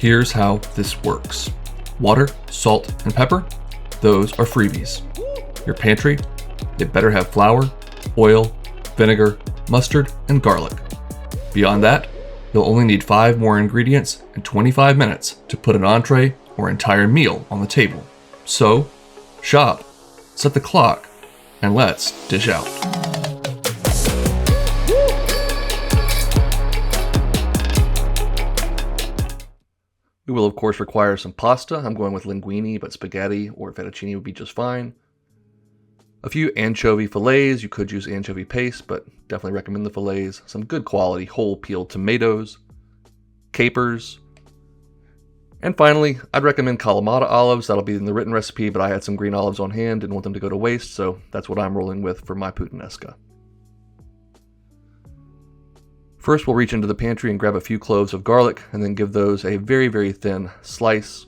Here's how this works. Water, salt, and pepper, those are freebies. Your pantry, it better have flour, oil, vinegar, mustard, and garlic. Beyond that, you'll only need 5 more ingredients and 25 minutes to put an entree or entire meal on the table. So, shop, set the clock, and let's dish out. We will of course require some pasta. I'm going with linguini, but spaghetti or fettuccine would be just fine. A few anchovy fillets. You could use anchovy paste, but definitely recommend the fillets. Some good quality whole peeled tomatoes, capers, and finally, I'd recommend kalamata olives. That'll be in the written recipe, but I had some green olives on hand, didn't want them to go to waste, so that's what I'm rolling with for my puttanesca. First, we'll reach into the pantry and grab a few cloves of garlic, and then give those a very, very thin slice.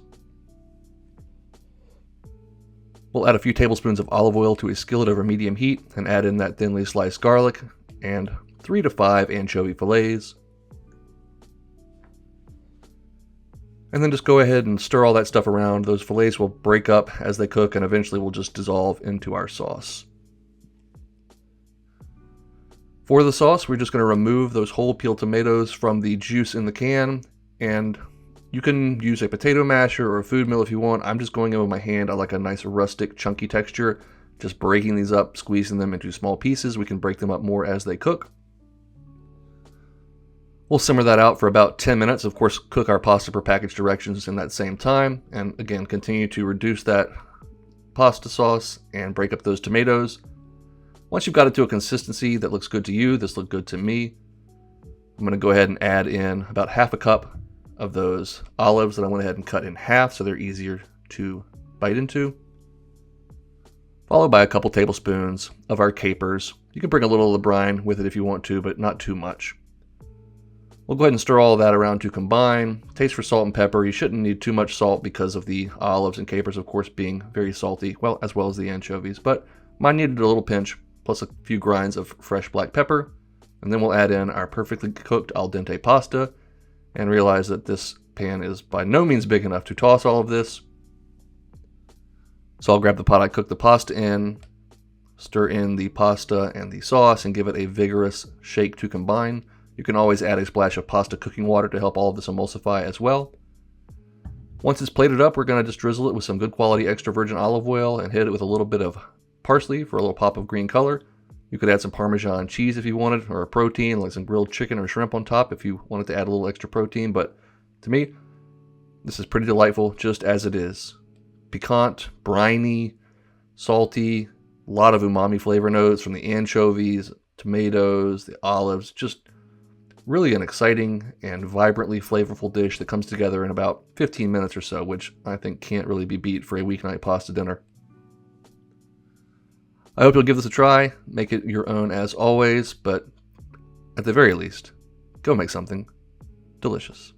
We'll add a few tablespoons of olive oil to a skillet over medium heat, and add in that thinly sliced garlic, and 3 to 5 anchovy fillets. And then just go ahead and stir all that stuff around. Those fillets will break up as they cook, and eventually will just dissolve into our sauce. For the sauce, we're just going to remove those whole peeled tomatoes from the juice in the can, and you can use a potato masher or a food mill if you want. I'm just going in with my hand. I like a nice rustic, chunky texture. Just breaking these up, squeezing them into small pieces. We can break them up more as they cook. We'll simmer that out for about 10 minutes. Of course, cook our pasta per package directions in that same time, and again, continue to reduce that pasta sauce and break up those tomatoes. Once you've got it to a consistency that looks good to you, this looked good to me, I'm going to go ahead and add in about half a cup of those olives that I went ahead and cut in half so they're easier to bite into, followed by a couple tablespoons of our capers. You can bring a little of the brine with it if you want to, but not too much. We'll go ahead and stir all that around to combine. Taste for salt and pepper. You shouldn't need too much salt because of the olives and capers, of course, being very salty, well, as well as the anchovies, but mine needed a little pinch, plus a few grinds of fresh black pepper. And then we'll add in our perfectly cooked al dente pasta and realize that this pan is by no means big enough to toss all of this. So I'll grab the pot I cooked the pasta in, stir in the pasta and the sauce, and give it a vigorous shake to combine. You can always add a splash of pasta cooking water to help all of this emulsify as well. Once it's plated up, we're going to just drizzle it with some good quality extra virgin olive oil and hit it with a little bit of parsley for a little pop of green color. You could add some Parmesan cheese if you wanted, or a protein like some grilled chicken or shrimp on top if you wanted to add a little extra protein, but to me, this is pretty delightful just as it is. Piquant, briny, salty, a lot of umami flavor notes from the anchovies, tomatoes, the olives, just really an exciting and vibrantly flavorful dish that comes together in about 15 minutes or so, which I think can't really be beat for a weeknight pasta dinner. I hope you'll give this a try, make it your own as always, but at the very least, go make something delicious.